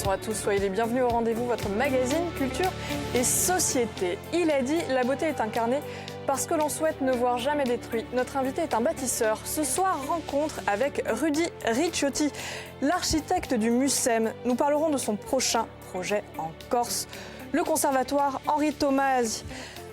Bonsoir à tous, soyez les bienvenus au rendez-vous, votre magazine Culture et Société. Il a dit, la beauté est incarnée parce que l'on souhaite ne voir jamais détruit. Notre invité est un bâtisseur. Ce soir, rencontre avec Rudy Ricciotti, l'architecte du MUSEM. Nous parlerons de son prochain projet en Corse, le conservatoire Henri Tomasi.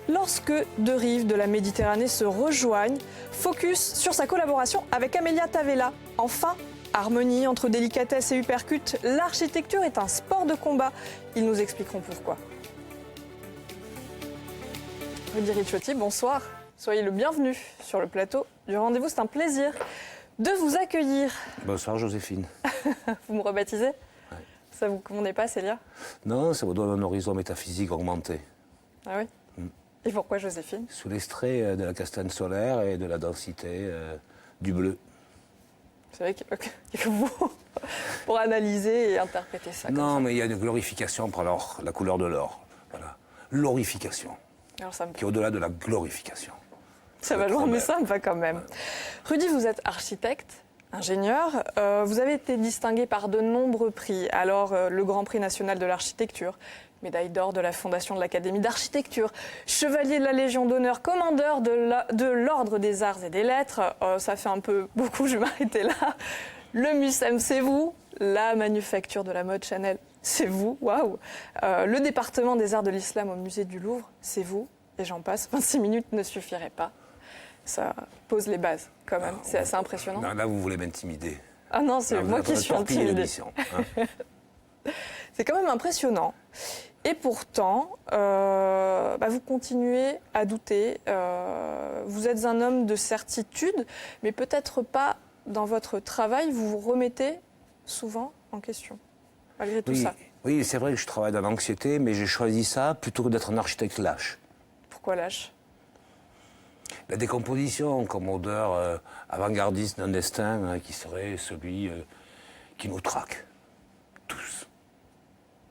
Lorsque deux rives de la Méditerranée se rejoignent, focus sur sa collaboration avec Amelia Tavella. Enfin, harmonie entre délicatesse et uppercut, l'architecture est un sport de combat. Ils nous expliqueront pourquoi. Rudy Ricciotti, bonsoir. Soyez le bienvenu sur le plateau du rendez-vous. C'est un plaisir de vous accueillir. Bonsoir Joséphine. Vous me rebaptisez ? Ouais. Ça vous convenait pas, Célia ? Non, ça vous donne un horizon métaphysique augmenté. Ah oui ? Et pourquoi Joséphine ? Sous l'extrait de la castagne solaire et de la densité du bleu. C'est vrai que vous, pour analyser et interpréter ça. Non, mais il y a une glorification par la couleur de l'or. Voilà. L'orification. Alors ça me... Qui est au-delà de la glorification. Ça va loin, mais ça me va quand même. Ouais. Rudy, vous êtes architecte, ingénieur. Vous avez été distingué par de nombreux prix. Alors, le Grand Prix national de l'architecture, médaille d'or de la Fondation de l'Académie d'architecture, chevalier de la Légion d'honneur, commandeur de l'Ordre des Arts et des Lettres. Ça fait un peu beaucoup, je vais m'arrêter là. Le MUSEM, c'est vous. La manufacture de la mode Chanel, c'est vous. Waouh. Le département des arts de l'islam au musée du Louvre, c'est vous. Et j'en passe. 26 minutes ne suffiraient pas. Ça pose les bases, quand même. C'est assez impressionnant. Non, là, vous voulez m'intimider. Ah non, c'est moi qui suis intimidée. Hein. C'est quand même impressionnant. Et pourtant, vous continuez à douter. Vous êtes un homme de certitude, mais peut-être pas dans votre travail. Vous vous remettez souvent en question, malgré tout ça. Oui, c'est vrai que je travaille dans l'anxiété, mais j'ai choisi ça plutôt que d'être un architecte lâche. Pourquoi lâche ? La décomposition comme odeur avant-gardiste d'un destin qui serait celui qui nous traque. Tous.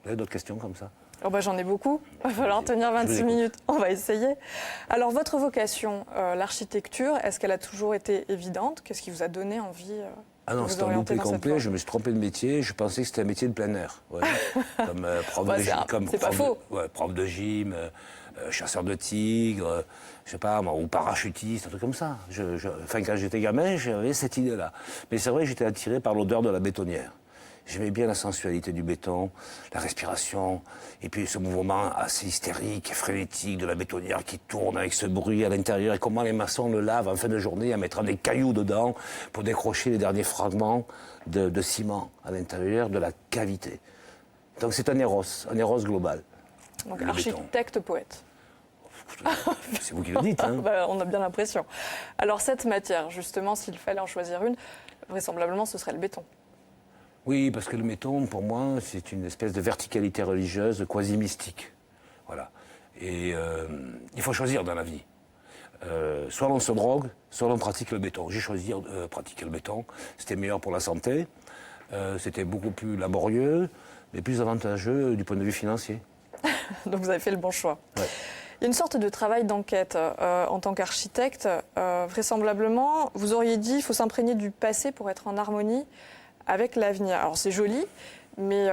Vous avez d'autres questions comme ça ? J'en ai beaucoup. Il va falloir tenir 26 minutes. On va essayer. Alors, votre vocation, l'architecture, est-ce qu'elle a toujours été évidente ? Qu'est-ce qui vous a donné envie Ah non, c'était un loupé complet. Je me suis trompé de métier. Je pensais que c'était un métier de plein air. Ouais. Comme prof de gym. C'est pas faux. Prof de gym, chasseur de tigres, je sais pas, ou parachutiste, un truc comme ça. Quand j'étais gamin, j'avais cette idée-là. Mais c'est vrai que j'étais attiré par l'odeur de la bétonnière. J'aimais bien la sensualité du béton, la respiration, et puis ce mouvement assez hystérique et frénétique de la bétonnière qui tourne avec ce bruit à l'intérieur, et comment les maçons le lavent en fin de journée en mettant des cailloux dedans pour décrocher les derniers fragments de ciment à l'intérieur de la cavité. Donc c'est un éros global. Donc architecte, poète. C'est vous qui le dites. Hein. On a bien l'impression. Alors cette matière, justement, s'il fallait en choisir une, vraisemblablement ce serait le béton. Oui, parce que le béton, pour moi, c'est une espèce de verticalité religieuse quasi mystique. Voilà. Et il faut choisir dans la vie. Soit l'on se drogue, soit l'on pratique le béton. J'ai choisi de pratiquer le béton. C'était meilleur pour la santé. C'était beaucoup plus laborieux, mais plus avantageux du point de vue financier. Donc vous avez fait le bon choix. Ouais. Il y a une sorte de travail d'enquête en tant qu'architecte. Vraisemblablement, vous auriez dit qu'il faut s'imprégner du passé pour être en harmonie avec l'avenir. Alors c'est joli, mais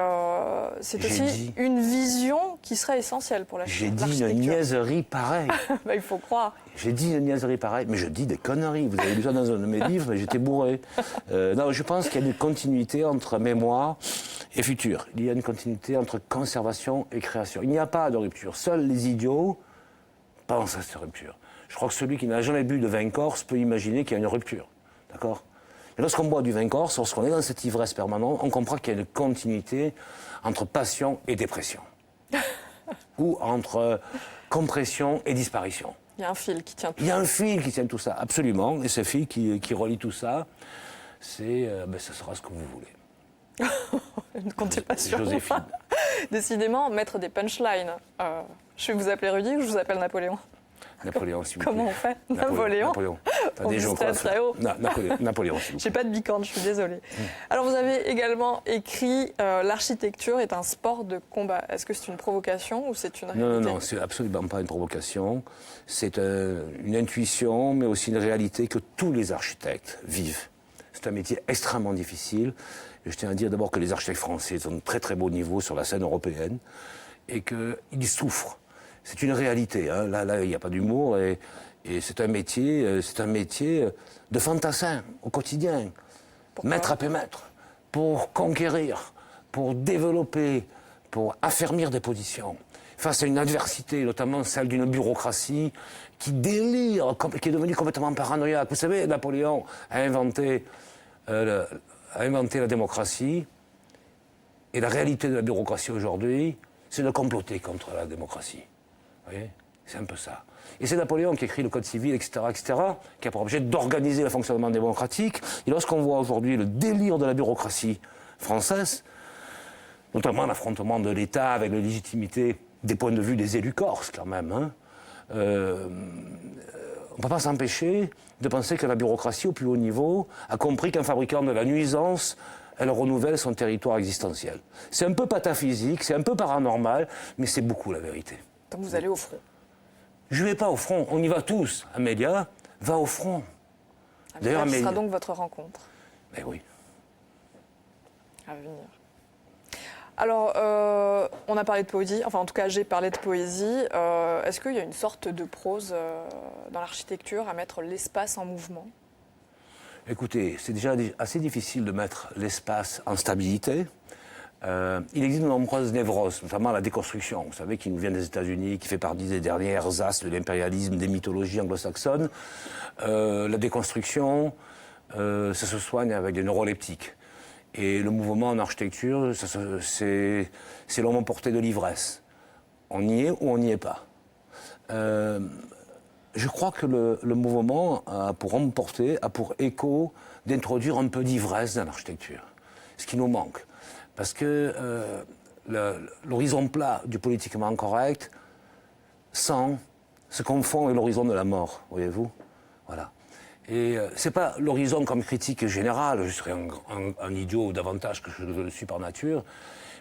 c'est aussi une vision qui serait essentielle pour l'architecture. J'ai dit une niaiserie pareille. Il faut croire. J'ai dit une niaiserie pareille, mais je dis des conneries. Vous avez lu ça dans un de mes livres, mais j'étais bourré. Non, je pense qu'il y a une continuité entre mémoire et futur. Il y a une continuité entre conservation et création. Il n'y a pas de rupture. Seuls les idiots pensent à cette rupture. Je crois que celui qui n'a jamais bu de vin corse peut imaginer qu'il y a une rupture. D'accord ? Et lorsqu'on boit du vin corse, lorsqu'on est dans cette ivresse permanente, on comprend qu'il y a une continuité entre passion et dépression. Ou entre compression et disparition. Il y a un fil qui tient tout ça. Il y a un fil qui tient tout ça, absolument. Et ce fil qui relie tout ça, ce sera ce que vous voulez. Ne comptez pas sur Joséphine. moi. Décidément, mettre des punchlines. Je vais vous appeler Rudy ou je vous appelle Napoléon ? Napoléon, s'il vous plaît. Comment on fait ? Napoléon. Attendez, très haut. Napoléon, s'il vous plaît. J'ai pas de bicorne, je suis désolée. Alors, vous avez également écrit l'architecture est un sport de combat. Est-ce que c'est une provocation ou c'est une réalité ? Non, c'est absolument pas une provocation. C'est une intuition, mais aussi une réalité que tous les architectes vivent. C'est un métier extrêmement difficile. Et je tiens à dire d'abord que les architectes français sont de très très beau niveau sur la scène européenne et qu'ils souffrent. C'est une réalité. Hein. Là, il n'y a pas d'humour et c'est un métier de fantassin au quotidien. Pourquoi ? Mètre après mètre, pour conquérir, pour développer, pour affermir des positions. Face à une adversité, notamment celle d'une bureaucratie qui délire, qui est devenue complètement paranoïaque. Vous savez, Napoléon a inventé la démocratie, et la réalité de la bureaucratie aujourd'hui, c'est de comploter contre la démocratie. Vous voyez ? C'est un peu ça. Et c'est Napoléon qui écrit le Code civil, etc., qui a pour objet d'organiser le fonctionnement démocratique. Et lorsqu'on voit aujourd'hui le délire de la bureaucratie française, notamment l'affrontement de l'État avec la légitimité des points de vue des élus corses, quand même, hein, on ne peut pas s'empêcher de penser que la bureaucratie, au plus haut niveau, a compris qu'en fabriquant de la nuisance, elle renouvelle son territoire existentiel. C'est un peu pataphysique, c'est un peu paranormal, mais c'est beaucoup la vérité. Donc vous allez au front. Je ne vais pas au front, on y va tous. Amélia va au front. D'ailleurs, ce sera donc votre rencontre. Mais oui. À venir. Alors, on a parlé de poésie, enfin en tout cas j'ai parlé de poésie. Est-ce qu'il y a une sorte de prose dans l'architecture à mettre l'espace en mouvement ? Écoutez, c'est déjà assez difficile de mettre l'espace en stabilité. Il existe de nombreuses névroses, notamment la déconstruction, vous savez, qui nous vient des États-Unis, qui fait partie des dernières as de l'impérialisme, des mythologies anglo-saxonnes. La déconstruction, ça se soigne avec des neuroleptiques. Et le mouvement en architecture, c'est l'homme emporté de l'ivresse. On y est ou on n'y est pas. Je crois que le mouvement a pour emporter, a pour écho d'introduire un peu d'ivresse dans l'architecture. Ce qui nous manque. Parce que l'horizon plat du politiquement correct se confond avec l'horizon de la mort, voyez-vous. Voilà. Et c'est pas l'horizon comme critique générale, je serais un idiot davantage que je le suis par nature,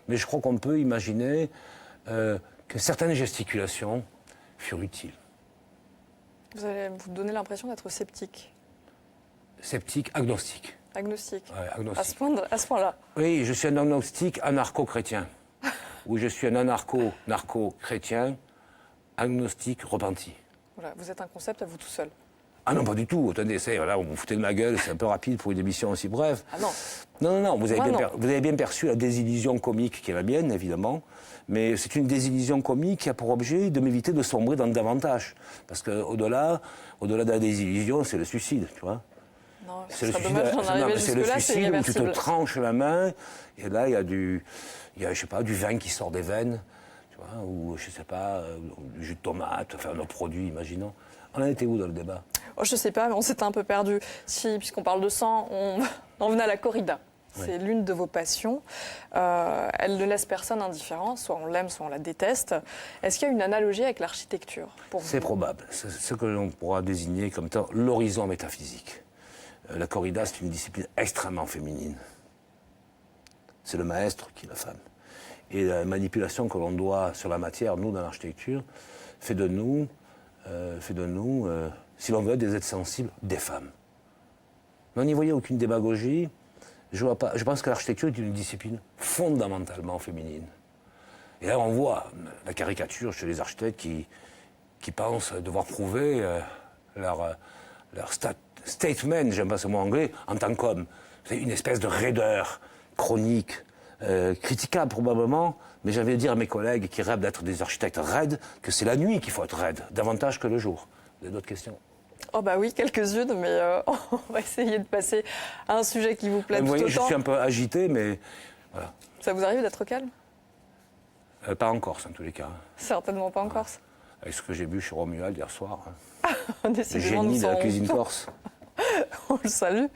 mais je crois qu'on peut imaginer que certaines gesticulations furent utiles. Vous allez vous donner l'impression d'être sceptique. Sceptique, agnostique. Agnostique. Ouais, agnostique. À ce point-là. Oui, je suis un agnostique anarcho-chrétien. Ou je suis un anarcho-narco-chrétien, agnostique repenti. Voilà, vous êtes un concept à vous tout seul. Ah non, pas du tout. Attendez, là, vous me foutez de ma gueule, c'est un peu rapide pour une émission aussi brève. Ah non. Non, vous avez bien perçu la désillusion comique qui est la mienne, évidemment. Mais c'est une désillusion comique qui a pour objet de m'éviter de sombrer dans davantage. Parce qu'au-delà de la désillusion, c'est le suicide, tu vois. Non, c'est le suicide, dommage d'en arriver jusque-là, c'est suicide où tu te irréversible. tranches la main, et là, il y a du vin qui sort des veines, tu vois, ou, je sais pas, du jus de tomate, enfin, un autre produit, imaginons. On en était où dans le débat ? Oh, je sais pas, mais on s'était un peu perdu. Si, puisqu'on parle de sang, on en venait à la corrida. C'est l'une de vos passions. Elle ne laisse personne indifférent, soit on l'aime, soit on la déteste. Est-ce qu'il y a une analogie avec l'architecture pour vous ? C'est probable. C'est ce que l'on pourra désigner comme étant l'horizon métaphysique. La corrida, c'est une discipline extrêmement féminine. C'est le maître qui est la femme. Et la manipulation que l'on doit sur la matière, nous, dans l'architecture, fait de nous, si l'on veut, des êtres sensibles, des femmes. Mais on n'y voyait aucune démagogie. Je pense que l'architecture est une discipline fondamentalement féminine. Et là, on voit la caricature chez les architectes qui pensent devoir prouver leur statement, j'aime pas ce mot anglais, en tant qu'homme. C'est une espèce de raideur chronique, critiquable probablement, mais j'avais dire à mes collègues qui rêvent d'être des architectes raides que c'est la nuit qu'il faut être raide, davantage que le jour. Vous avez d'autres questions ? Oh bah oui, quelques-unes, mais on va essayer de passer à un sujet qui vous plaît tout Vous voyez, autant. je suis un peu agité, mais voilà. Ça vous arrive d'être calme ? Pas en Corse, en tous les cas. Certainement pas en Corse. Avec ce que j'ai bu chez Romuald hier soir. Le Décidément, génie nous de la en- cuisine corse. On le salue.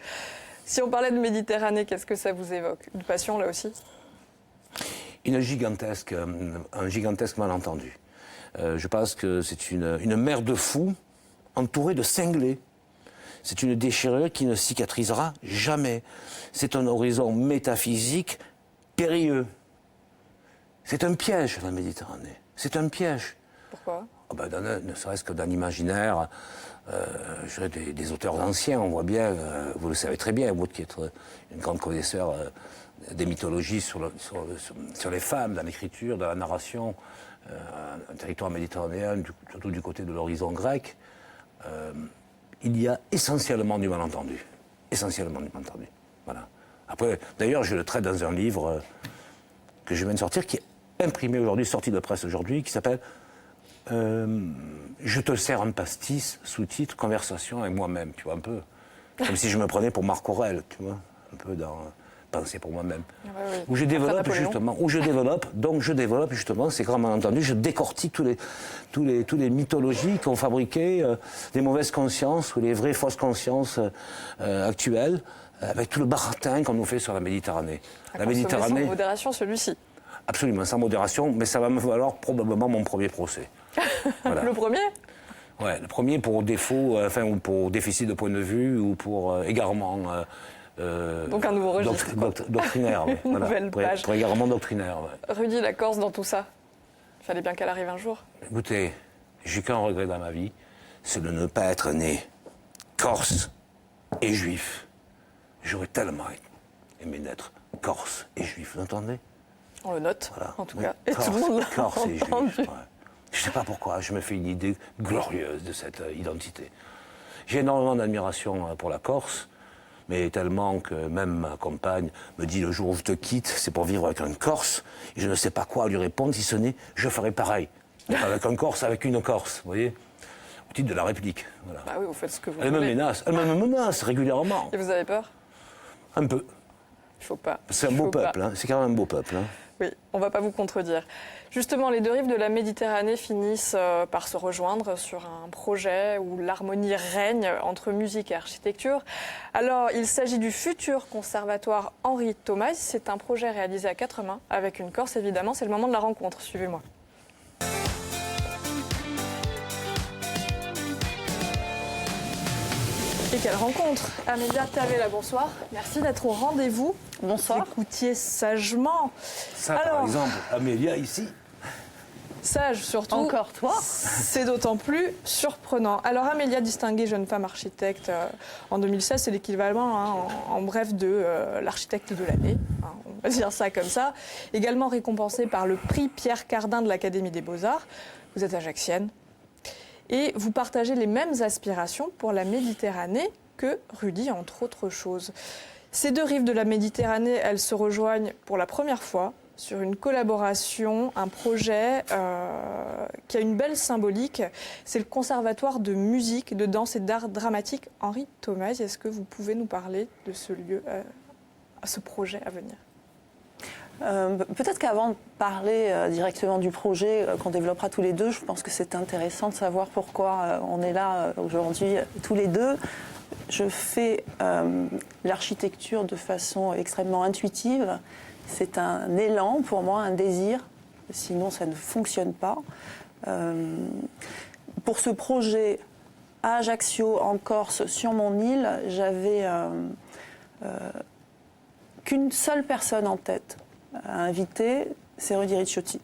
Si on parlait de Méditerranée, qu'est-ce que ça vous évoque ? Une passion, là aussi ? Un gigantesque malentendu. Je pense que c'est une mer de fous entourée de cinglés. C'est une déchirure qui ne cicatrisera jamais. C'est un horizon métaphysique périlleux. C'est un piège, la Méditerranée. C'est un piège. Pourquoi ? Ne serait-ce que dans l'imaginaire, je dirais des auteurs anciens, on voit bien, vous le savez très bien, vous qui êtes une grande connaisseur des mythologies sur les femmes, dans l'écriture, dans la narration, un territoire méditerranéen, surtout du côté de l'horizon grec, il y a essentiellement du malentendu. Essentiellement du malentendu. Voilà. Après, d'ailleurs, je le traite dans un livre que je viens de sortir, qui est imprimé aujourd'hui, sorti de presse aujourd'hui, qui s'appelle Je te sers un pastis, sous-titre Conversation avec moi-même, tu vois, un peu. Comme si je me prenais pour Marc Aurèle, tu vois, un peu dans Penser pour moi-même. Ah bah oui. Où je développe justement ces grands malentendus, je décortique tous les mythologies qu'on fabriquait, les mauvaises consciences ou les vraies fausses consciences actuelles, avec tout le baratin qu'on nous fait sur la Méditerranée. La Méditerranée. Sans modération, celui-ci. Absolument, sans modération, mais ça va me valoir probablement mon premier procès. Voilà. Le premier ? Ouais, le premier pour défaut, ou pour déficit de point de vue, ou pour égarement. Donc un nouveau registre. Doctrinaire, ouais. Une nouvelle page. Pour égarement doctrinaire. Ouais. Rudy, la Corse dans tout ça, il fallait bien qu'elle arrive un jour. Écoutez, j'ai qu'un regret dans ma vie, c'est de ne pas être né corse et juif. J'aurais tellement aimé naître corse et juif, vous entendez ? On le note, voilà. en tout Oui, cas. Et corse, tout le monde l'a corse et entendu. juif, ouais. Je ne sais pas pourquoi, je me fais une idée glorieuse de cette identité. J'ai énormément d'admiration pour la Corse, mais tellement que même ma compagne me dit le jour où je te quitte, c'est pour vivre avec un Corse, et je ne sais pas quoi lui répondre, si ce n'est je ferai pareil. Avec un Corse, avec une Corse, vous voyez, au titre de la réplique. Voilà. Bah oui, vous faites ce que vous Elle voulez. Elle me menace régulièrement. Et vous avez peur ? Un peu. Il faut pas. C'est un beau peuple, hein. C'est quand même un beau peuple. Hein. Oui, on ne va pas vous contredire. Justement, les deux rives de la Méditerranée finissent par se rejoindre sur un projet où l'harmonie règne entre musique et architecture. Alors, il s'agit du futur conservatoire Henri Thomas. C'est un projet réalisé à quatre mains, avec une Corse évidemment. C'est le moment de la rencontre. Suivez-moi. Et quelle rencontre! Amélia Tavella, bonsoir. Merci d'être au rendez-vous. Bonsoir. Vous écoutiez sagement. Ça, par exemple, Amélia, ici. Sage, surtout. Encore toi. C'est d'autant plus surprenant. Alors, Amélia, distinguée jeune femme architecte en 2016, c'est l'équivalent, hein, en bref, de l'architecte de l'année. Hein, on va dire ça comme ça. Également récompensée par le prix Pierre Cardin de l'Académie des Beaux-Arts. Vous êtes ajaxienne. Et vous partagez les mêmes aspirations pour la Méditerranée que Rudy, entre autres choses. Ces deux rives de la Méditerranée, elles se rejoignent pour la première fois sur une collaboration, un projet qui a une belle symbolique. C'est le Conservatoire de musique, de danse et d'art dramatique Henri Thomas. Est-ce que vous pouvez nous parler de ce lieu, ce projet à venir ? Peut-être qu'avant de parler directement du projet qu'on développera tous les deux, je pense que c'est intéressant de savoir pourquoi on est là aujourd'hui tous les deux. Je fais l'architecture de façon extrêmement intuitive. C'est un élan pour moi, un désir, sinon ça ne fonctionne pas. Pour ce projet à Ajaccio, en Corse, sur mon île, j'avais qu'une seule personne en tête à inviter, c'est Rudy Ricciotti.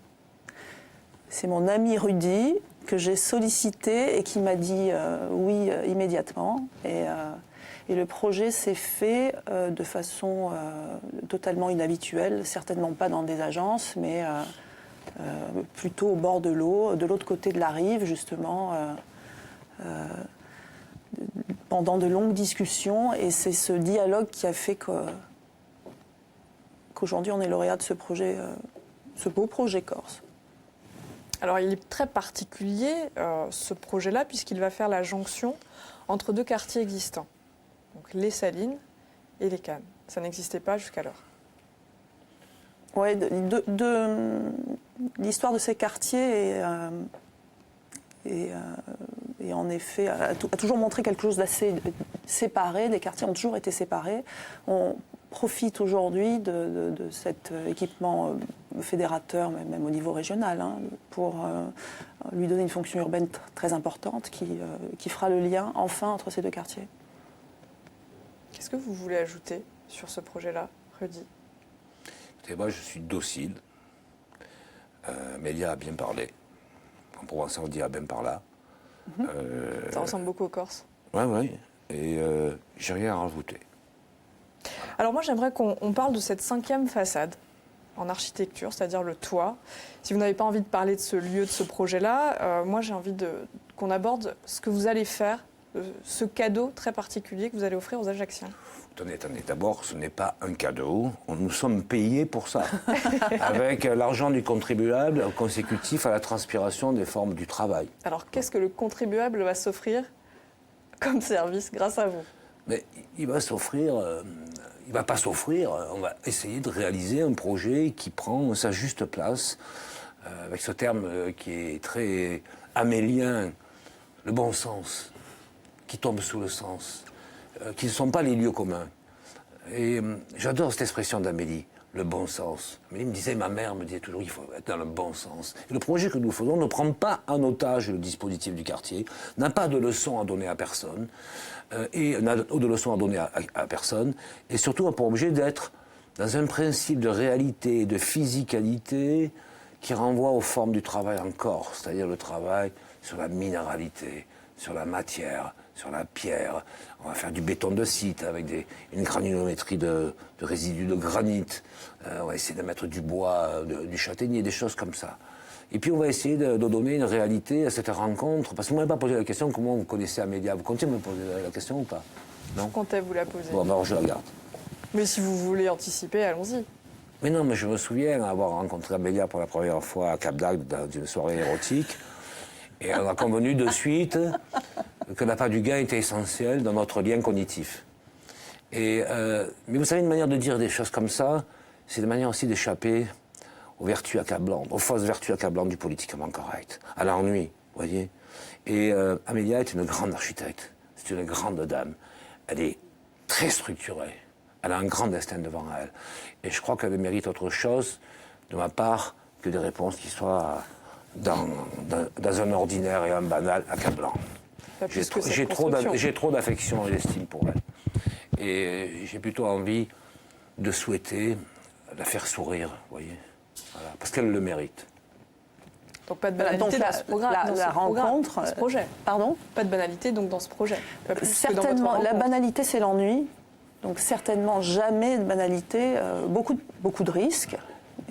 C'est mon ami Rudy que j'ai sollicité et qui m'a dit oui immédiatement. Et le projet s'est fait de façon totalement inhabituelle, certainement pas dans des agences, mais plutôt au bord de l'eau, de l'autre côté de la rive, justement, pendant de longues discussions. Et c'est ce dialogue qui a fait qu'aujourd'hui on est lauréat de ce projet, ce beau projet corse. Alors il est très particulier ce projet-là puisqu'il va faire la jonction entre deux quartiers existants, donc les Salines et les Cannes. Ça n'existait pas jusqu'alors. Oui, l'histoire de ces quartiers et en effet a toujours montré quelque chose d'assez séparé. Les quartiers ont toujours été séparés. On profite aujourd'hui de cet équipement fédérateur, même au niveau régional, hein, pour lui donner une fonction urbaine très importante qui fera le lien enfin entre ces deux quartiers. Qu'est-ce que vous voulez ajouter sur ce projet-là, Rudy ? Écoutez, moi je suis docile. Mélia a bien parlé. En Provence, on dit ah ben par là. Ça ressemble beaucoup aux Corses. Oui. Et j'ai rien à rajouter. Alors moi, j'aimerais qu'on parle de cette 5e façade en architecture, c'est-à-dire le toit. Si vous n'avez pas envie de parler de ce lieu, de ce projet-là, moi, j'ai envie qu'on aborde ce que vous allez faire, ce cadeau très particulier que vous allez offrir aux Ajacciens. Attendez. D'abord, ce n'est pas un cadeau. Nous sommes payés pour ça. Avec l'argent du contribuable consécutif à la transpiration des formes du travail. Alors, qu'est-ce que le contribuable va s'offrir comme service grâce à vous? Mais il va s'offrir... il ne va pas s'offrir. On va essayer de réaliser un projet qui prend sa juste place, avec ce terme qui est très amélien, le bon sens, qui tombe sous le sens, qui ne sont pas les lieux communs. Et j'adore cette expression d'Amélie, le bon sens. Amélie me disait, ma mère me disait toujours, il faut être dans le bon sens. Et le projet que nous faisons ne prend pas en otage le dispositif du quartier, n'a pas de leçons à donner à personne, et n'a de leçons à donner à personne, et surtout a pour objet d'être dans un principe de réalité, de physicalité, qui renvoie aux formes du travail en Corse, c'est-à-dire le travail sur la minéralité, sur la matière, sur la pierre. On va faire du béton de site avec une granulométrie de résidus de granit. On va essayer de mettre du bois, du châtaignier, des choses comme ça. Et puis on va essayer de donner une réalité à cette rencontre. Parce que vous ne m'avez pas posé la question comment vous connaissez Amélia. Vous comptez me poser la question ou pas? Non. Je comptais vous la poser. Bon, alors je la garde. Mais si vous voulez anticiper, allons-y. Mais non, mais je me souviens avoir rencontré Amélia pour la première fois à Cap d'Agde dans une soirée érotique. Et on a convenu de suite que l'appât du gain était essentiel dans notre lien cognitif. Mais vous savez, une manière de dire des choses comme ça, c'est une manière aussi d'échapper aux vertus accablantes, aux fausses vertus accablantes du politiquement correct, à l'ennui, vous voyez. Et Amélia est une grande architecte, c'est une grande dame. Elle est très structurée, elle a un grand destin devant elle. Et je crois qu'elle mérite autre chose de ma part que des réponses qui soient dans un ordinaire et un banal accablant. J'ai trop d'affection et d'estime pour elle. Et j'ai plutôt envie de souhaiter la faire sourire, vous voyez. Voilà, parce qu'elle le mérite. Donc pas de banalité dans ce programme, dans ce projet. Pardon ? Pas de banalité donc dans ce projet. Certainement, la banalité c'est l'ennui. Donc certainement jamais de banalité, beaucoup de risques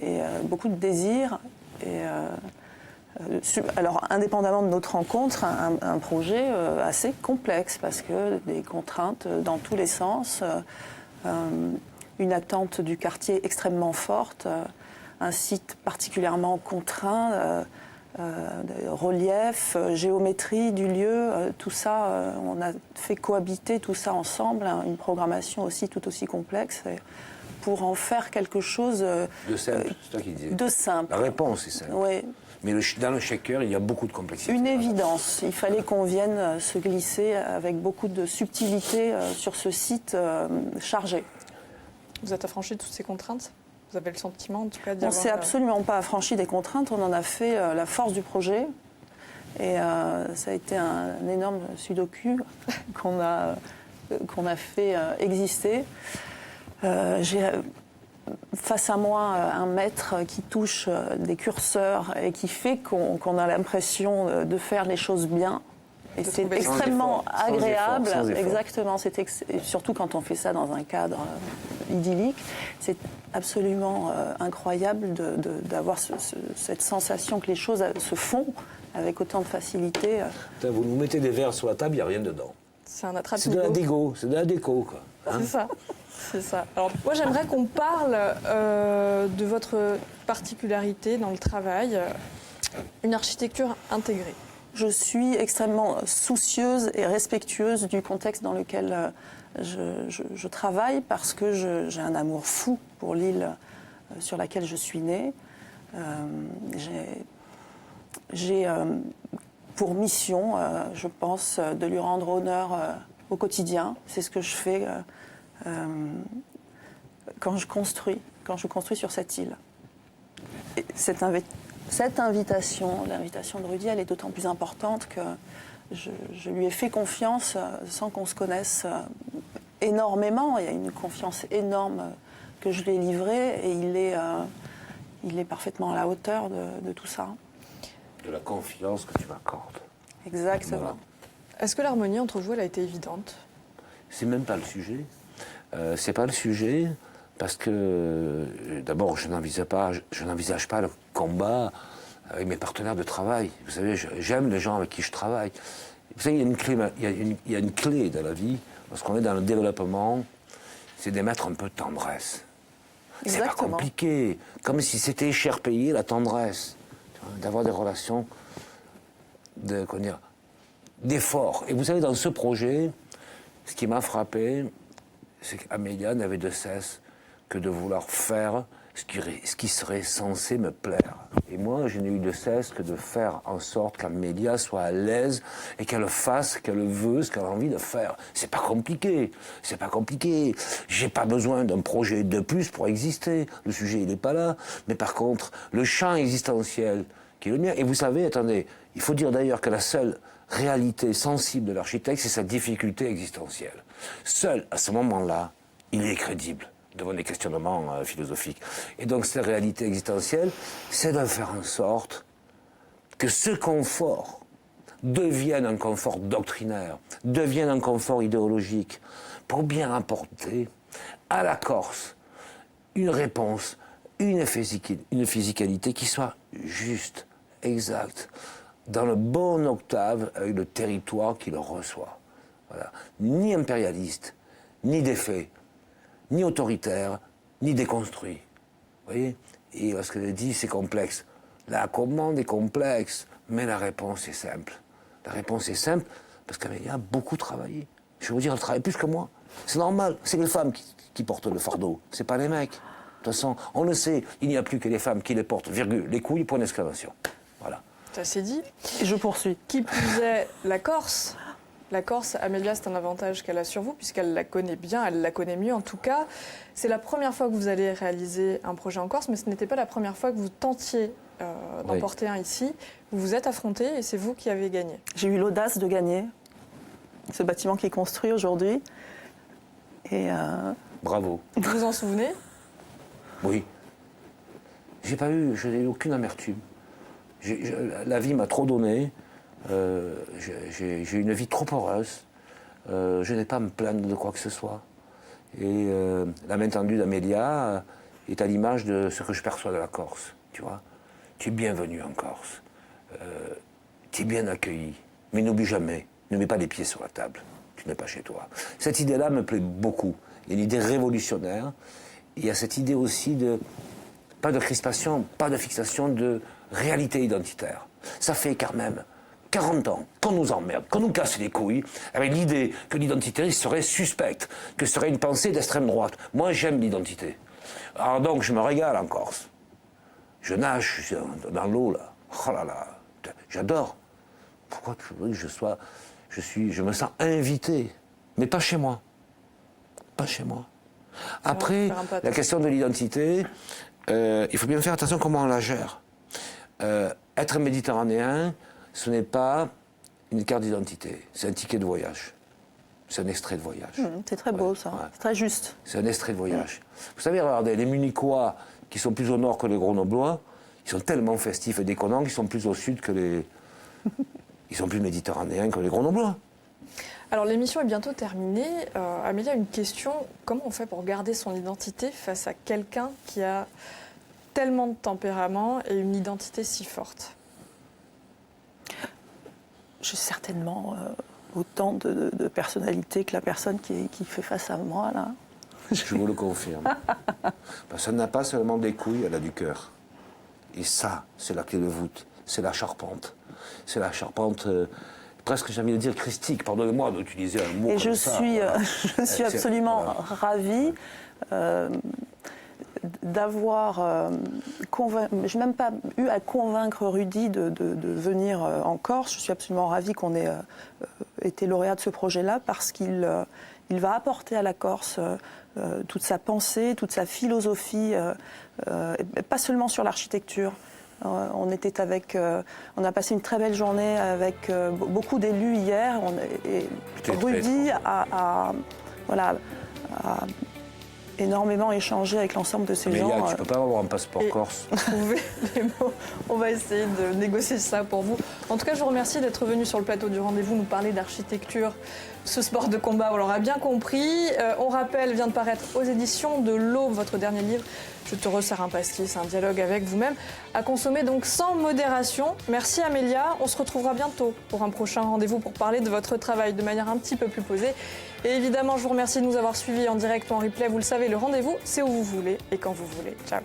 et beaucoup de désirs. Et, alors, indépendamment de notre rencontre, un projet assez complexe parce que des contraintes dans tous les sens, une attente du quartier extrêmement forte, un site particulièrement contraint, relief, géométrie du lieu, tout ça, on a fait cohabiter tout ça ensemble, hein, une programmation aussi tout aussi complexe. Pour en faire quelque chose de simple, c'est toi qui disais. De simple. La réponse est simple. Oui. Mais dans le shaker, il y a beaucoup de complexité. Une évidence. Il fallait qu'on vienne se glisser avec beaucoup de subtilité sur ce site chargé. Vous êtes affranchi de toutes ces contraintes? Vous avez le sentiment, en tout cas, d'y On avoir... ne s'est absolument pas affranchi des contraintes. On en a fait la force du projet. Et ça a été un énorme sudoku qu'on a fait exister. J'ai face à moi un maître qui touche des curseurs et qui fait qu'on a l'impression de faire les choses bien. Et c'est extrêmement agréable. Sans effort. Exactement. Surtout quand on fait ça dans un cadre idyllique. C'est absolument incroyable d'avoir cette sensation que les choses se font avec autant de facilité. Vous nous mettez des verres sur la table, il n'y a rien dedans. C'est un attrape. C'est de la dégo, c'est de la déco, quoi. Hein? C'est ça. C'est ça. Alors, moi, j'aimerais qu'on parle de votre particularité dans le travail, une architecture intégrée. Je suis extrêmement soucieuse et respectueuse du contexte dans lequel je travaille parce que j'ai un amour fou pour l'île sur laquelle je suis née. J'ai pour mission, je pense, de lui rendre honneur au quotidien. C'est ce que je fais quand je construis sur cette île. Et cette invitation, l'invitation de Rudy, elle est d'autant plus importante que je lui ai fait confiance sans qu'on se connaisse énormément. Il y a une confiance énorme que je lui ai livrée et il est parfaitement à la hauteur de tout ça. de la confiance que tu m'accordes. Exactement. Voilà. Est-ce que l'harmonie entre vous, elle a été évidente? C'est même pas le sujet. C'est pas le sujet parce que d'abord je n'envisage pas le combat avec mes partenaires de travail. Vous savez, j'aime les gens avec qui je travaille. Vous savez, il y a une clé dans la vie, lorsqu'on est dans le développement, c'est d'émettre un peu de tendresse. C'est pas Exactement. compliqué, comme si c'était cher payé la tendresse, d'avoir des relations d'effort. Et vous savez, dans ce projet, ce qui m'a frappé, c'est qu'Amélia n'avait de cesse que de vouloir faire ce qui serait censé me plaire. Et moi, je n'ai eu de cesse que de faire en sorte qu'Amélia soit à l'aise et qu'elle fasse ce qu'elle veut, ce qu'elle a envie de faire. C'est pas compliqué. C'est pas compliqué. J'ai pas besoin d'un projet de plus pour exister. Le sujet, il n'est pas là. Mais par contre, le champ existentiel qui est le mien. Et vous savez, attendez, il faut dire d'ailleurs que la seule réalité sensible de l'architecte, c'est sa difficulté existentielle. Seul, à ce moment-là, il est crédible devant des questionnements philosophiques. Et donc, cette réalité existentielle, c'est de faire en sorte que ce confort devienne un confort doctrinaire, devienne un confort idéologique, pour bien apporter à la Corse une réponse, une physicalité qui soit juste, exacte, dans le bon octave avec le territoire qui le reçoit. Voilà. Ni impérialiste, ni défait, ni autoritaire, ni déconstruit. Vous voyez? Et lorsqu'elle dit c'est complexe, la commande est complexe, mais la réponse est simple. La réponse est simple parce qu'Amélia a beaucoup travaillé. Je vais vous dire, elle travaille plus que moi. C'est normal, c'est les femmes qui portent le fardeau, c'est pas les mecs. De toute façon, on le sait, il n'y a plus que les femmes qui les portent, virgule, les couilles, point d'exclamation. Voilà. Ça c'est dit. Et je poursuis. Qui plus est, la Corse. La Corse, Amélia, c'est un avantage qu'elle a sur vous, puisqu'elle la connaît bien, elle la connaît mieux en tout cas. C'est la première fois que vous allez réaliser un projet en Corse, mais ce n'était pas la première fois que vous tentiez d'en porter un ici. Vous vous êtes affrontés et c'est vous qui avez gagné. J'ai eu l'audace de gagner ce bâtiment qui est construit aujourd'hui. Et Bravo. Vous vous en souvenez? Oui. Je n'ai eu aucune amertume. La vie m'a trop donné. J'ai une vie trop heureuse. Je n'ai pas à me plaindre de quoi que ce soit. Et la main tendue d'Amélia est à l'image de ce que je perçois de la Corse. Tu vois, tu es bienvenu en Corse. Tu es bien accueilli. Mais n'oublie jamais, ne mets pas les pieds sur la table. Tu n'es pas chez toi. Cette idée-là me plaît beaucoup. Il y a une idée révolutionnaire. Il y a cette idée aussi de, pas de crispation, pas de fixation, de réalité identitaire. Ça fait quand même 40 ans qu'on nous emmerde, qu'on nous casse les couilles avec l'idée que l'identité serait suspecte, que ce serait une pensée d'extrême droite. Moi, j'aime l'identité. Alors donc, je me régale en Corse. Je nage, je suis dans l'eau, là. Oh là là, j'adore. Pourquoi tu veux que je me sens invité, mais pas chez moi. Pas chez moi. Après, la question de l'identité, il faut bien faire attention comment on la gère. Être méditerranéen, ce n'est pas une carte d'identité, c'est un ticket de voyage. C'est un extrait de voyage. c'est très beau ça, c'est très juste. C'est un extrait de voyage. Vous savez, regardez, les Munichois qui sont plus au nord que les Grenoblois, ils sont tellement festifs et déconnants qu'ils sont plus au sud que les... Ils sont plus méditerranéens que les Grenoblois. Alors l'émission est bientôt terminée. Amélia, une question. Comment on fait pour garder son identité face à quelqu'un qui a tellement de tempérament et une identité si forte? J'ai certainement autant de personnalité que la personne qui fait face à moi, là. Je vous le confirme. Parce qu'elle n'a pas seulement des couilles, elle a du cœur. Et ça, c'est la clé de voûte. C'est la charpente. C'est la charpente, presque j'ai envie de dire christique, pardonnez-moi d'utiliser un mot Et comme je ça. suis, Voilà. je suis absolument ravie d'avoir je n'ai même pas eu à convaincre Rudy de venir en Corse. Je suis absolument ravie qu'on ait été lauréat de ce projet-là parce qu'il va apporter à la Corse toute sa pensée, toute sa philosophie, pas seulement sur l'architecture. On a passé une très belle journée avec beaucoup d'élus hier. énormément échangé avec l'ensemble de ces Amélia, gens. tu peux pas avoir un passeport et- corse. Trouvez les mots. On va essayer de négocier ça pour vous. En tout cas, je vous remercie d'être venu sur le plateau du rendez-vous nous parler d'architecture, ce sport de combat, on l'aura bien compris. On rappelle, vient de paraître aux éditions de l'Aube, votre dernier livre. Je te resserre un pastis, un dialogue avec vous-même, à consommer donc sans modération. Merci Amélia, on se retrouvera bientôt pour un prochain rendez-vous pour parler de votre travail de manière un petit peu plus posée. Et évidemment, je vous remercie de nous avoir suivis en direct ou en replay. Vous le savez, le rendez-vous, c'est où vous voulez et quand vous voulez. Ciao.